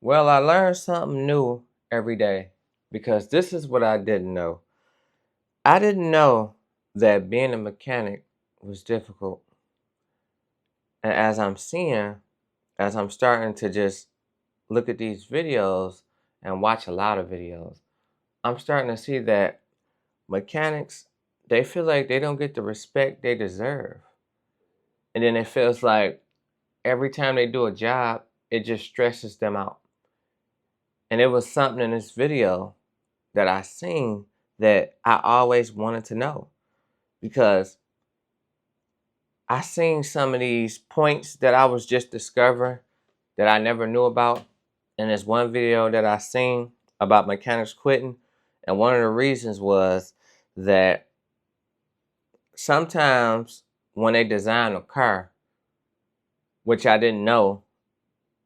Well, I learned something new every day because this is what I didn't know. I didn't know that being a mechanic was difficult. And as I'm starting to just look at these videos and watch a lot of videos, I'm starting to see that mechanics, they feel like they don't get the respect they deserve. And then it feels like every time they do a job, it just stresses them out. And it was something in this video that I seen that I always wanted to know because I seen some of these points that I was just discovering that I never knew about. And there's one video that I seen about mechanics quitting, and one of the reasons was that sometimes when they design a car, which I didn't know,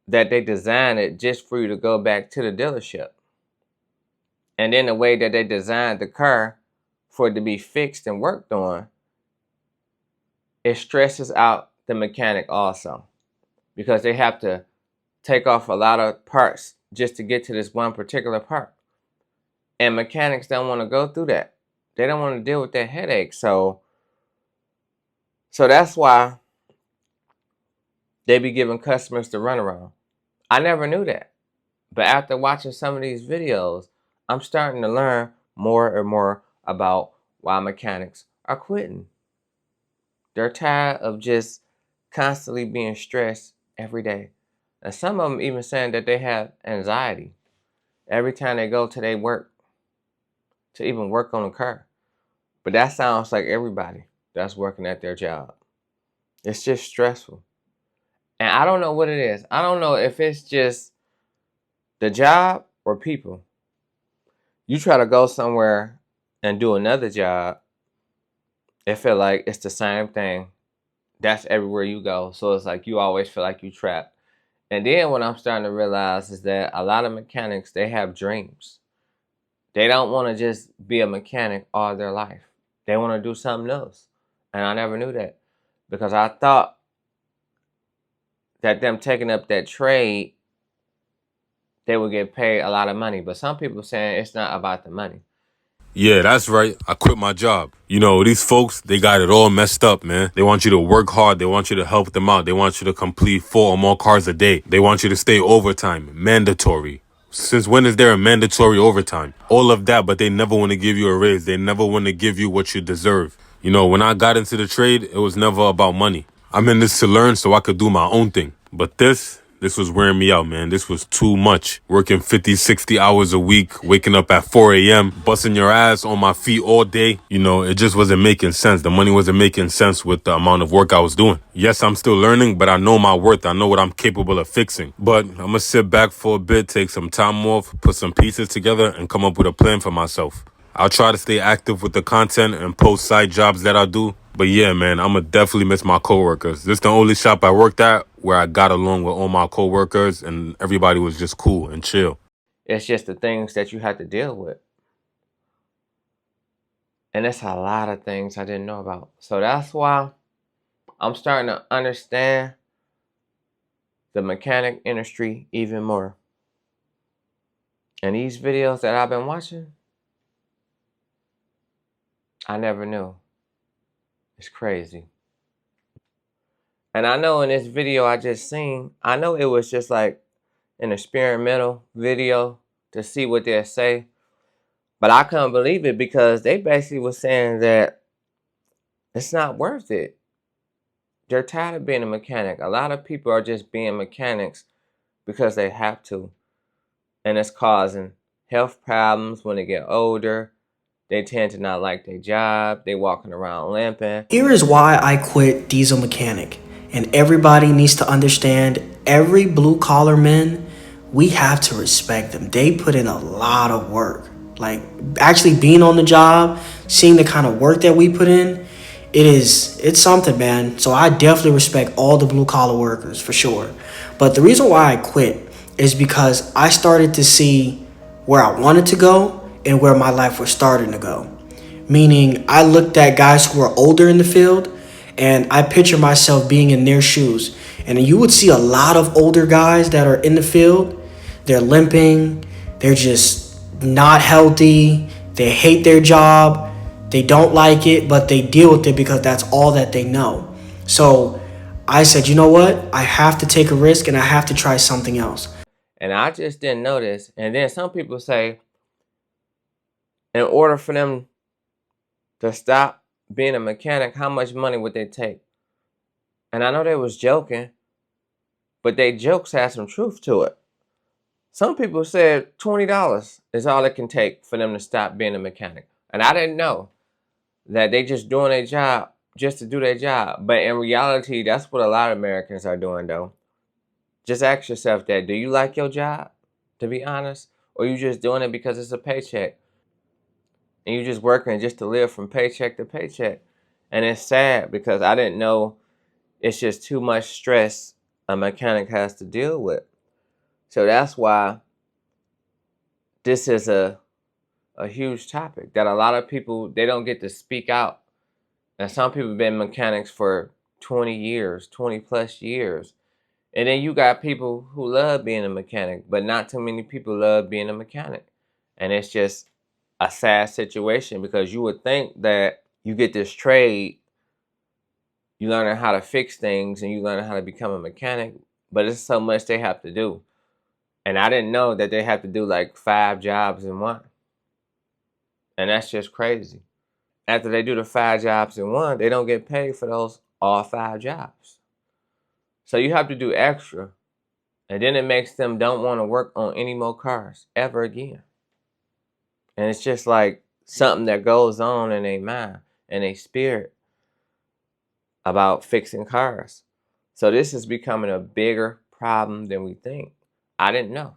that they design it just for you to go back to the dealership. And then the way that they designed the car for it to be fixed and worked on, it stresses out the mechanic also because they have to take off a lot of parts just to get to this one particular part. And mechanics don't want to go through that. They don't want to deal with that headache. So that's why they be giving customers the runaround. I never knew that. But after watching some of these videos, I'm starting to learn more and more about why mechanics are quitting. They're tired of just constantly being stressed every day. And some of them even saying that they have anxiety every time they go to their work to even work on a car. But that sounds like everybody that's working at their job. It's just stressful. And I don't know what it is. I don't know if it's just the job or people. You try to go somewhere and do another job, it feel like it's the same thing. That's everywhere you go. So it's like you always feel like you trapped. And then what I'm starting to realize is that a lot of mechanics, they have dreams. They don't want to just be a mechanic all their life. They want to do something else. And I never knew that because I thought that them taking up that trade, they would get paid a lot of money. But some people saying it's not about the money. Yeah, that's right. I quit my job. You know, these folks, they got it all messed up, man. They want you to work hard. They want you to help them out. They want you to complete 4 or more cars a day. They want you to stay overtime. Mandatory. Since when is there a mandatory overtime? All of that, but they never want to give you a raise. They never want to give you what you deserve. You know, when I got into the trade, it was never about money. I'm in this to learn so I could do my own thing. But this was wearing me out, man. This was too much. Working 50, 60 hours a week, waking up at 4 a.m., busting your ass on my feet all day. You know, it just wasn't making sense. The money wasn't making sense with the amount of work I was doing. Yes, I'm still learning, but I know my worth. I know what I'm capable of fixing. But I'm gonna sit back for a bit, take some time off, put some pieces together, and come up with a plan for myself. I'll try to stay active with the content and post side jobs that I do. But yeah, man, I'ma definitely miss my coworkers. This is the only shop I worked at where I got along with all my coworkers and everybody was just cool and chill. It's just the things that you have to deal with. And it's a lot of things I didn't know about. So that's why I'm starting to understand the mechanic industry even more. And these videos that I've been watching, I never knew. It's crazy. And I know in this video I just seen, I know it was just like an experimental video to see what they'll say. But I couldn't believe it because they basically were saying that it's not worth it. They're tired of being a mechanic. A lot of people are just being mechanics because they have to. And it's causing health problems when they get older. They tend to not like their job. They walking around limping. Here is why I quit diesel mechanic. And everybody needs to understand, every blue collar man, we have to respect them. They put in a lot of work. Like actually being on the job, seeing the kind of work that we put in, it's something, man. So I definitely respect all the blue collar workers for sure. But the reason why I quit is because I started to see where I wanted to go and where my life was starting to go. Meaning I looked at guys who are older in the field and I picture myself being in their shoes. And you would see a lot of older guys that are in the field They're limping. They're just not healthy. They hate their job. They don't like it, but they deal with it because that's all that they know. So I said, you know what? I have to take a risk and I have to try something else. And I just didn't know this. And then some people say, in order for them to stop being a mechanic, how much money would they take? And I know they was joking, but they jokes had some truth to it. Some people said $20 is all it can take for them to stop being a mechanic. And I didn't know that they just doing their job just to do their job. But in reality, that's what a lot of Americans are doing, though. Just ask yourself that. Do you like your job, to be honest? Or you just doing it because it's a paycheck? And you just working just to live from paycheck to paycheck. And it's sad because I didn't know it's just too much stress a mechanic has to deal with. So that's why this is a huge topic that a lot of people, they don't get to speak out. And some people have been mechanics for 20 years, 20 plus years. And then you got people who love being a mechanic, but not too many people love being a mechanic. And it's just a sad situation because you would think that you get this trade, you learn how to fix things and you learn how to become a mechanic, but it's so much they have to do. And I didn't know that they have to do like 5 jobs in one. And that's just crazy. After they do the 5 jobs in one, they don't get paid for those all 5 jobs. So you have to do extra. And then it makes them don't want to work on any more cars ever again. And it's just like something that goes on in their mind and their spirit about fixing cars. So this is becoming a bigger problem than we think. I didn't know.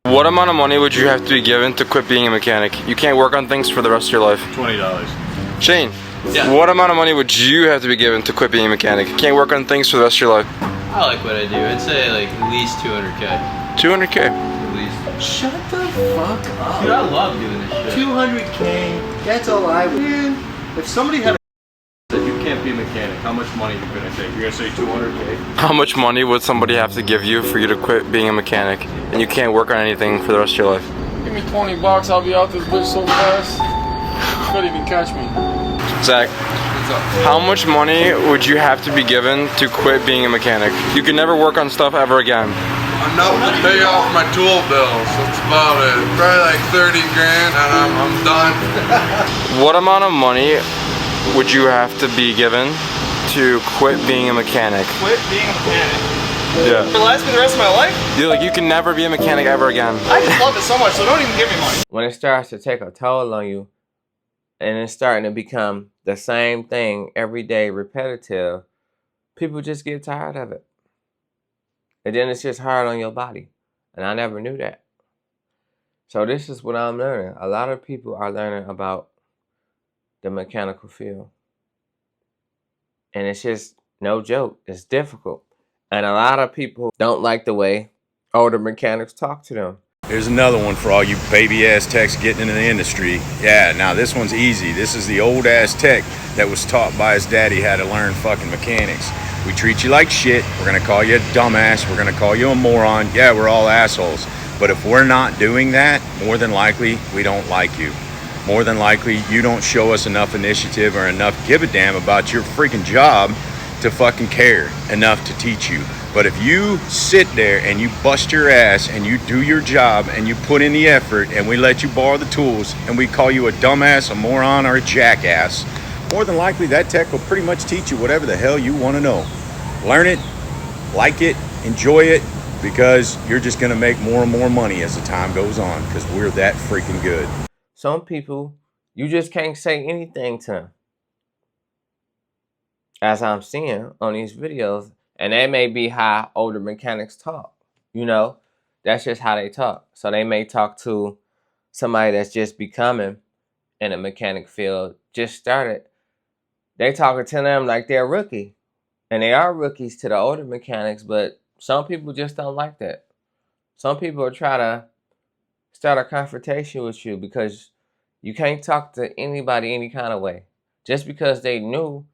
What amount of money would you have to be given to quit being a mechanic? You can't work on things for the rest of your life. $20. Shane, Yeah. what amount of money would you have to be given to quit being a mechanic? You can't work on things for the rest of your life. I like what I do. I'd say like at least 200K. 200K. At least. Shut the fuck up. Dude, I love doing this shit. 200K. That's all I would. Man, if somebody had Said you can't be a mechanic, how much money are you gonna take? You're gonna say 200K? How much money would somebody have to give you for you to quit being a mechanic and you can't work on anything for the rest of your life? Give me 20 bucks, I'll be out this bitch so fast. You couldn't even catch me. Zach, how much money would you have to be given to quit being a mechanic? You can never work on stuff ever again. Enough to pay off my tool bills. That's about it. Probably like 30 grand and I'm done. What amount of money would you have to be given to quit being a mechanic? Quit being a mechanic. Yeah. For last me the rest of my life? You can never be a mechanic ever again. I just love it so much, so don't even give me money. When it starts to take a toll on you and it's starting to become the same thing every day, repetitive, people just get tired of it. And then it's just hard on your body. And I never knew that. So this is what I'm learning. A lot of people are learning about the mechanical field. And it's just no joke. It's difficult. And a lot of people don't like the way older mechanics talk to them. Here's another one for all you baby ass techs getting into the industry. Yeah, now this one's easy. This is the old ass tech that was taught by his daddy how to learn fucking mechanics. We treat you like shit. We're gonna call you a dumbass. We're gonna call you a moron. Yeah, we're all assholes. But if we're not doing that, more than likely, we don't like you. More than likely, you don't show us enough initiative or enough give a damn about your freaking job to fucking care enough to teach you. But if you sit there and you bust your ass and you do your job and you put in the effort and we let you borrow the tools and we call you a dumbass, a moron, or a jackass, more than likely that tech will pretty much teach you whatever the hell you want to know. Learn it, like it, enjoy it, because you're just going to make more and more money as the time goes on because we're that freaking good. Some people, you just can't say anything to them. As I'm seeing on these videos, and that may be how older mechanics talk. You know, that's just how they talk. So they may talk to somebody that's just becoming in a mechanic field, just started. They talking to them like they're a rookie. And they are rookies to the older mechanics, but some people just don't like that. Some people will try to start a confrontation with you because you can't talk to anybody any kind of way. Just because they new,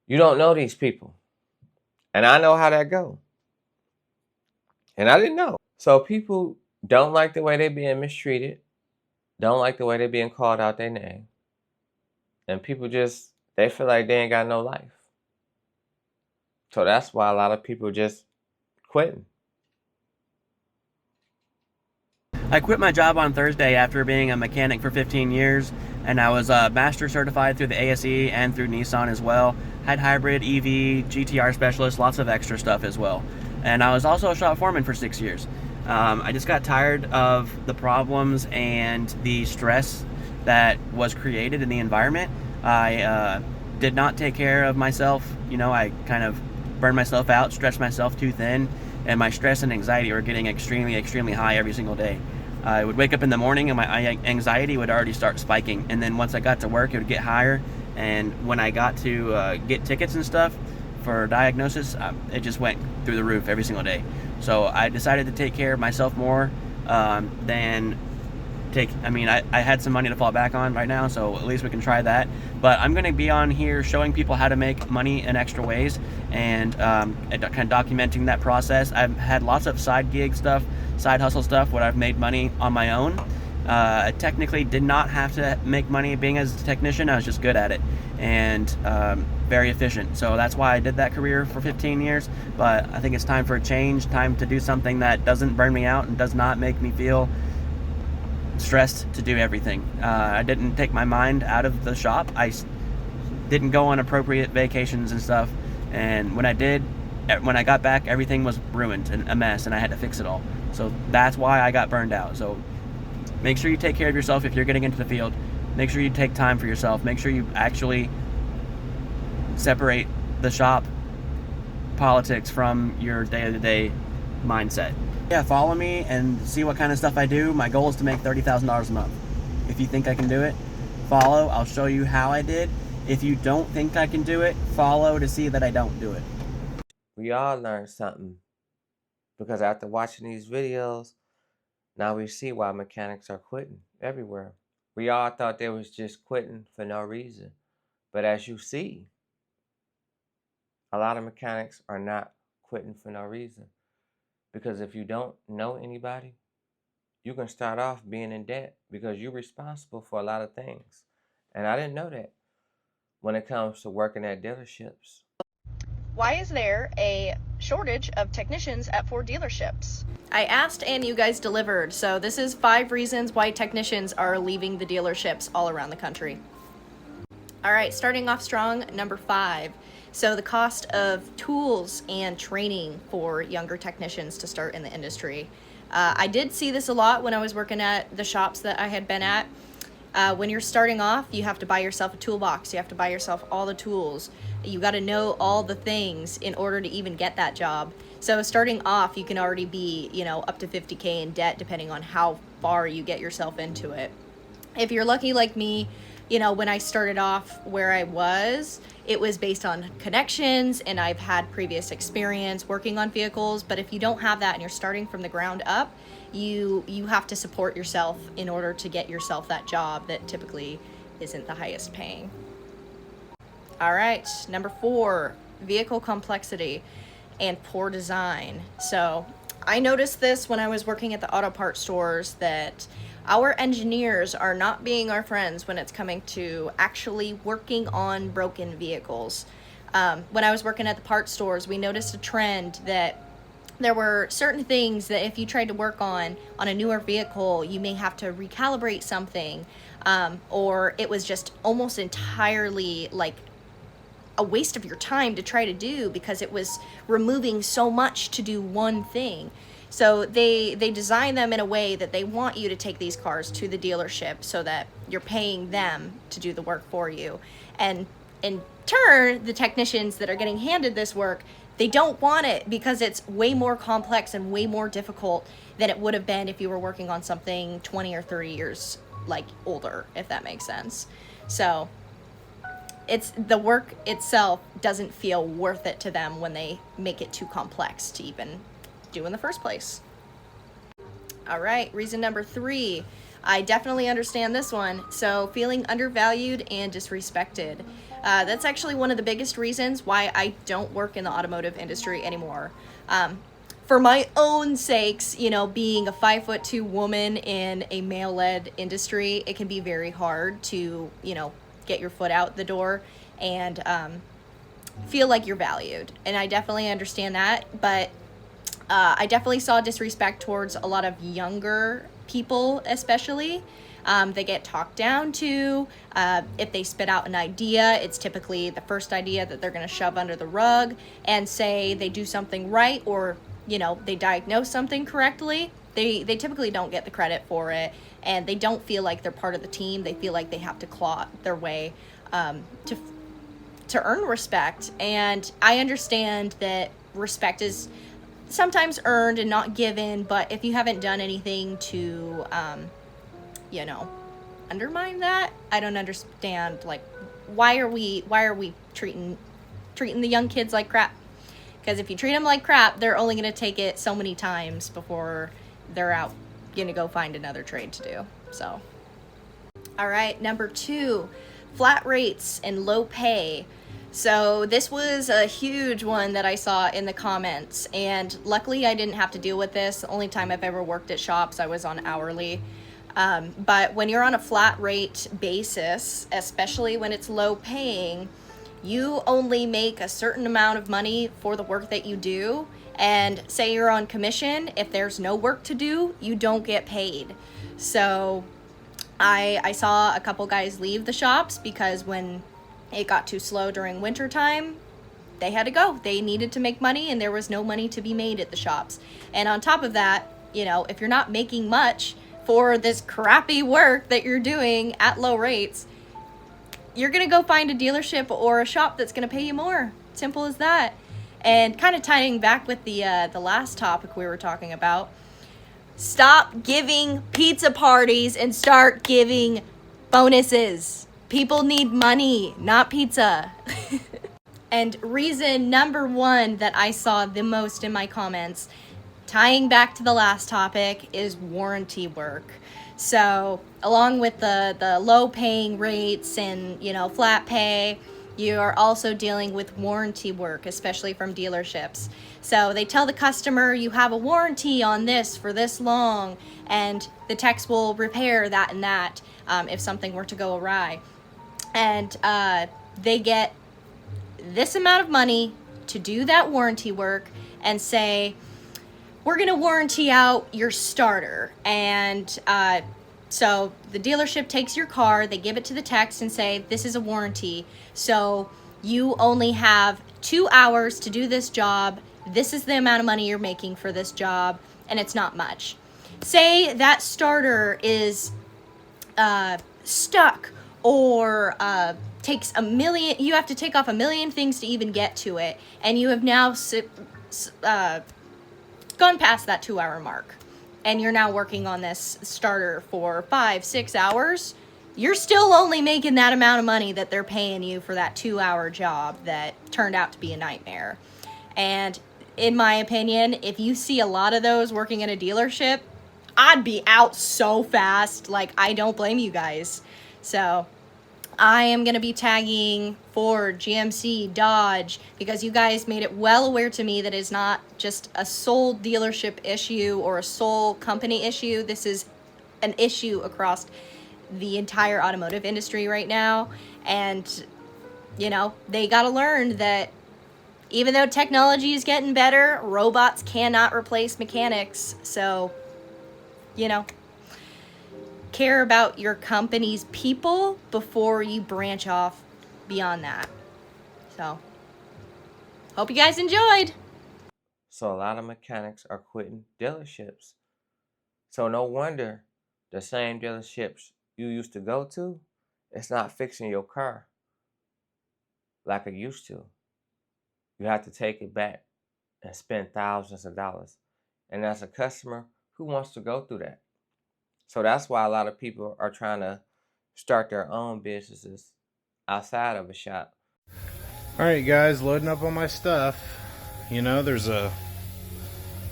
you don't know these people. And I know how that go. And I didn't know. So people don't like the way they're being mistreated, don't like the way they're being called out their name. And people just, they feel like they ain't got no life. So that's why a lot of people just quitting. I quit my job on Thursday after being a mechanic for 15 years, and I was master certified through the ASE and through Nissan as well. Had hybrid, EV, GTR specialist, lots of extra stuff as well. And I was also a shop foreman for 6 years. I just got tired of the problems and the stress that was created in the environment. I did not take care of myself. You know, I kind of burned myself out, stretched myself too thin, and my stress and anxiety were getting extremely, extremely high every single day. I would wake up in the morning and my anxiety would already start spiking, and then once I got to work, it would get higher, and when I got to get tickets and stuff for diagnosis, it just went through the roof every single day. So I decided to take care of myself more than I had some money to fall back on right now, so at least we can try that. But I'm going to be on here showing people how to make money in extra ways and kind of documenting that process. I've had lots of side gig stuff, side hustle stuff, where I've made money on my own. I technically did not have to make money being as a technician. I was just good at it and very efficient. So that's why I did that career for 15 years. But I think it's time for a change, time to do something that doesn't burn me out and does not make me feel stressed to do everything. I didn't take my mind out of the shop. I didn't go on appropriate vacations and stuff. And when I did, when I got back, everything was ruined and a mess, and I had to fix it all. So that's why I got burned out. So make sure you take care of yourself if you're getting into the field. Make sure you take time for yourself. Make sure you actually separate the shop politics from your day-to-day mindset. Yeah, follow me and see what kind of stuff I do. My goal is to make $30,000 a month. If you think I can do it, follow. I'll show you how I did. If you don't think I can do it, follow to see that I don't do it. We all learned something, because after watching these videos, now we see why mechanics are quitting everywhere. We all thought they was just quitting for no reason. But as you see, a lot of mechanics are not quitting for no reason. Because if you don't know anybody, you can start off being in debt because you're responsible for a lot of things. And I didn't know that when it comes to working at dealerships. Why is there a shortage of technicians at Ford dealerships? I asked and you guys delivered. So this is 5 reasons why technicians are leaving the dealerships all around the country. All right, starting off strong, number 5. So the cost of tools and training for younger technicians to start in the industry. I did see this a lot when I was working at the shops that I had been at. When you're starting off, you have to buy yourself a toolbox. You have to buy yourself all the tools. You got to know all the things in order to even get that job. So starting off, you can already be, up to $50K in debt depending on how far you get yourself into it. If you're lucky like me, when I started off where I was, it was based on connections and I've had previous experience working on vehicles. But if you don't have that and you're starting from the ground up, you have to support yourself in order to get yourself that job that typically isn't the highest paying. All right, number 4, vehicle complexity and poor design. So I noticed this when I was working at the auto parts stores, that our engineers are not being our friends when it's coming to actually working on broken vehicles. When I was working at the parts stores, we noticed a trend that there were certain things that if you tried to work on a newer vehicle, you may have to recalibrate something, or it was just almost entirely like a waste of your time to try to do because it was removing so much to do one thing. So they design them in a way that they want you to take these cars to the dealership so that you're paying them to do the work for you. And in turn, the technicians that are getting handed this work, they don't want it because it's way more complex and way more difficult than it would have been if you were working on something 20 or 30 years older, if that makes sense. So it's the work itself doesn't feel worth it to them when they make it too complex to even do in the first place. All right, reason number 3. I definitely understand this one. So feeling undervalued and disrespected. That's actually one of the biggest reasons why I don't work in the automotive industry anymore. for my own sakes, you know, being a 5'2" woman in a male-led industry, it can be very hard to, you know, get your foot out the door and feel like you're valued. And I definitely understand that, but I definitely saw disrespect towards a lot of younger people, especially. They get talked down to. If they spit out an idea, it's typically the first idea that they're going to shove under the rug and say they do something right, or, you know, they diagnose something correctly. They typically don't get the credit for it, and they don't feel like they're part of the team. They feel like they have to claw their way to earn respect. And I understand that respect is sometimes earned and not given, but if you haven't done anything to you know, undermine that, I don't understand, like, why are we treating the young kids like crap? Because if you treat them like crap, they're only going to take it so many times before they're out going to go find another trade to do. So, all right, number 2, flat rates and low pay. So this was a huge one that I saw in the comments, and luckily I didn't have to deal with this. The only time I've ever worked at shops, I was on hourly. But when you're on a flat rate basis, especially when it's low paying, you only make a certain amount of money for the work that you do. And say you're on commission, if there's no work to do, you don't get paid. So I saw a couple guys leave the shops because when it got too slow during winter time, they had to go. They needed to make money, and there was no money to be made at the shops. And on top of that, you know, if you're not making much for this crappy work that you're doing at low rates, you're going to go find a dealership or a shop that's going to pay you more. Simple as that. And kind of tying back with the last topic we were talking about, stop giving pizza parties and start giving bonuses. People need money, not pizza. And reason number 1 that I saw the most in my comments, tying back to the last topic, is warranty work. So along with the low paying rates and, you know, flat pay, you are also dealing with warranty work, especially from dealerships. So they tell the customer you have a warranty on this for this long, and the techs will repair that and that if something were to go awry. And they get this amount of money to do that warranty work and say, we're going to warranty out your starter. And so the dealership takes your car, they give it to the techs and say, this is a warranty. So you only have 2 hours to do this job. This is the amount of money you're making for this job, and it's not much. Say that starter is stuck, or takes a million, you have to take off a million things to even get to it, and you have now gone past that 2 hour mark, and you're now working on this starter for 5-6 hours. You're still only making that amount of money that they're paying you for that 2 hour job that turned out to be a nightmare. And in my opinion, if you see a lot of those working in a dealership, I'd be out so fast. Like, I don't blame you guys. So I am going to be tagging Ford, GMC, Dodge, because you guys made it well aware to me that it's not just a sole dealership issue or a sole company issue. This is an issue across the entire automotive industry right now. And, you know, they got to learn that even though technology is getting better, robots cannot replace mechanics. So, you know, care about your company's people before you branch off beyond that. So, hope you guys enjoyed. So a lot of mechanics are quitting dealerships. So no wonder the same dealerships you used to go to, it's not fixing your car like it used to. You have to take it back and spend thousands of dollars. And as a customer, who wants to go through that? So that's why a lot of people are trying to start their own businesses outside of a shop. Alright guys, loading up on my stuff. You know, there's a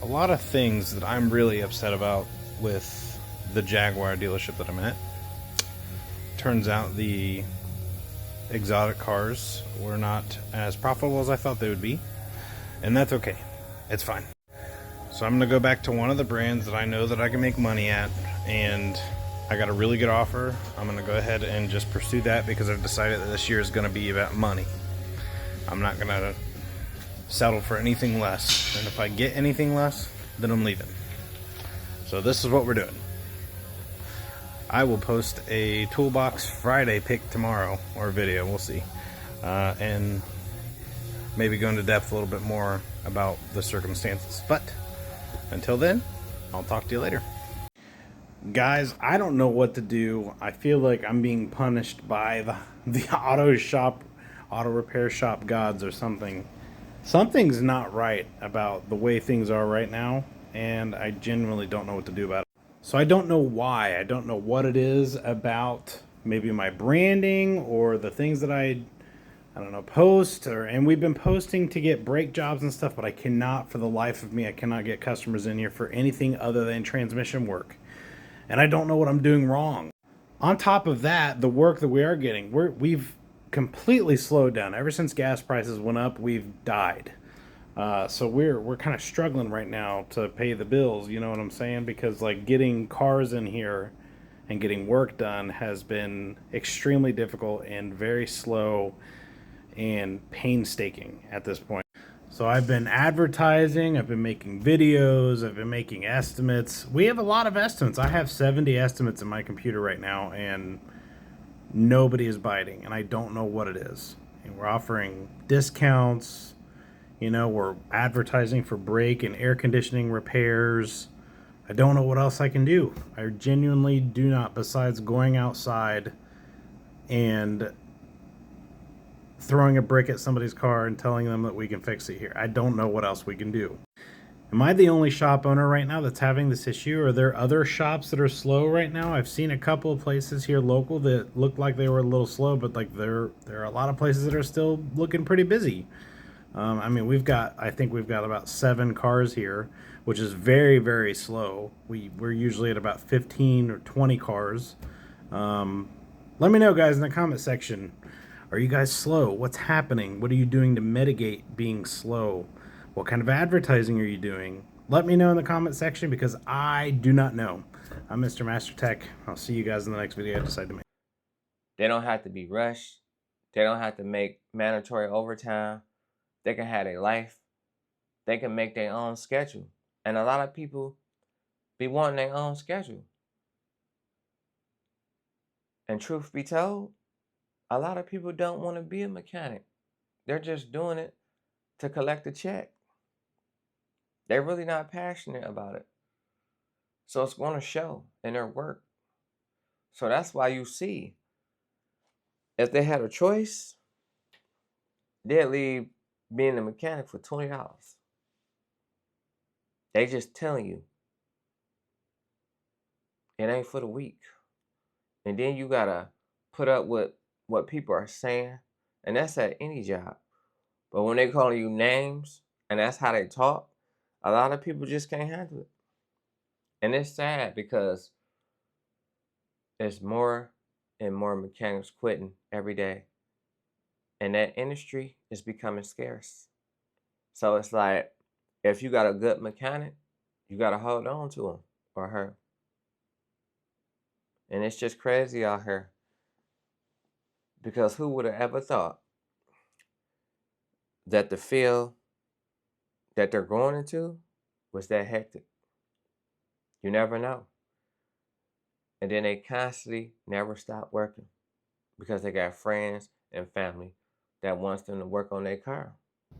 lot of things that I'm really upset about with the Jaguar dealership that I'm at. Turns out the exotic cars were not as profitable as I thought they would be. And that's okay. It's fine. So I'm going to go back to one of the brands that I know that I can make money at, and I got a really good offer. I'm going to go ahead and just pursue that because I've decided that this year is going to be about money. I'm not going to settle for anything less, and if I get anything less, then I'm leaving. So this is what we're doing. I will post a Toolbox Friday pick tomorrow, or video, we'll see, and maybe go into depth a little bit more about the circumstances. But until then, I'll talk to you later. Guys, I don't know what to do. I feel like I'm being punished by the auto repair shop gods or something. Something's not right about the way things are right now, and I genuinely don't know what to do about it. So I don't know why. I don't know what it is about maybe my branding or the things that I don't know, post, and we've been posting to get brake jobs and stuff, but I cannot, for the life of me, I cannot get customers in here for anything other than transmission work. And I don't know what I'm doing wrong. On top of that, the work that we are getting, we've completely slowed down. Ever since gas prices went up, we've died. So we're kind of struggling right now to pay the bills, you know what I'm saying? Because like getting cars in here and getting work done has been extremely difficult and very slow and painstaking at this point. So I've been advertising, I've been making videos, I've been making estimates. We have a lot of estimates. I have 70 estimates in my computer right now, and nobody is biting, and I don't know what it is. And we're offering discounts, you know, we're advertising for brake and air conditioning repairs. I don't know what else I can do. I genuinely do not, besides going outside and throwing a brick at somebody's car and telling them that we can fix it here. I don't know what else we can do. Am I the only shop owner right now that's having this issue? Are there other shops that are slow right now? I've seen a couple of places here local that looked like they were a little slow, but like there are a lot of places that are still looking pretty busy. I mean, I think we've got about 7 cars here, which is very, very slow. We're usually at about 15 or 20 cars. Let me know, guys, in the comment section. Are you guys slow? What's happening? What are you doing to mitigate being slow? What kind of advertising are you doing? Let me know in the comment section because I do not know. I'm Mr. Master Tech. I'll see you guys in the next video I decide to make. They don't have to be rushed. They don't have to make mandatory overtime. They can have their life. They can make their own schedule. And a lot of people be wanting their own schedule. And truth be told, a lot of people don't want to be a mechanic. They're just doing it to collect a check. They're really not passionate about it. So it's going to show in their work. So that's why you see, if they had a choice, they'd leave being a mechanic for $20. They just telling you it ain't for the weak. And then you gotta put up with what people are saying, and that's at any job. But when they call you names and that's how they talk, a lot of people just can't handle it. And it's sad because there's more and more mechanics quitting every day. And that industry is becoming scarce. So it's like, if you got a good mechanic, you got to hold on to him or her. And it's just crazy out here. Because who would have ever thought that the field that they're going into was that hectic? You never know. And then they constantly never stop working because they got friends and family that wants them to work on their car.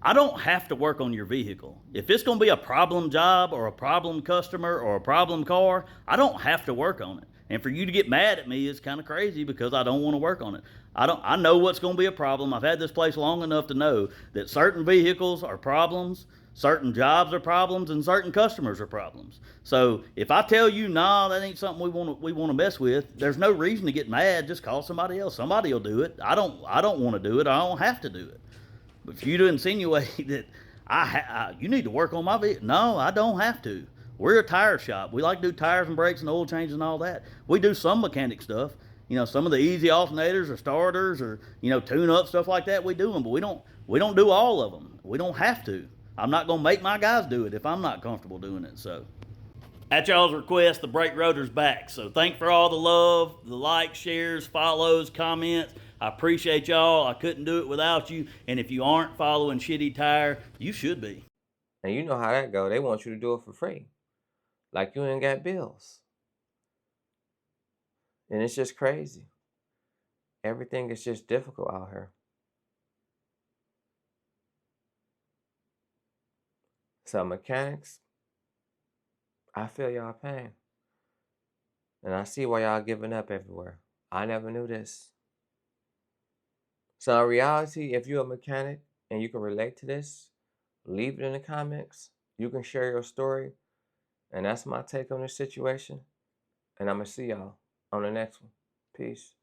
I don't have to work on your vehicle. If it's going to be a problem job or a problem customer or a problem car, I don't have to work on it. And for you to get mad at me is kind of crazy because I don't want to work on it. I know what's going to be a problem. I've had this place long enough to know that certain vehicles are problems, certain jobs are problems, and certain customers are problems. So if I tell you, nah, that ain't something we want to mess with, there's no reason to get mad. Just call somebody else. Somebody will do it. I don't want to do it. I don't have to do it. But for you to insinuate that you need to work on my vehicle, no, I don't have to. We're a tire shop. We like to do tires and brakes and oil changes and all that. We do some mechanic stuff. You know, some of the easy alternators or starters or, you know, tune-up stuff like that, we do them. But we don't do all of them. We don't have to. I'm not going to make my guys do it if I'm not comfortable doing it. So, at y'all's request, the brake rotor's back. So, thanks for all the love, the likes, shares, follows, comments. I appreciate y'all. I couldn't do it without you. And if you aren't following Shitty Tire, you should be. And you know how that go. They want you to do it for free. Like you ain't got bills. And it's just crazy. Everything is just difficult out here. So mechanics, I feel y'all pain. And I see why y'all giving up everywhere. I never knew this. So in reality, if you're a mechanic and you can relate to this, leave it in the comments. You can share your story. And that's my take on this situation. And I'm going to see y'all on the next one. Peace.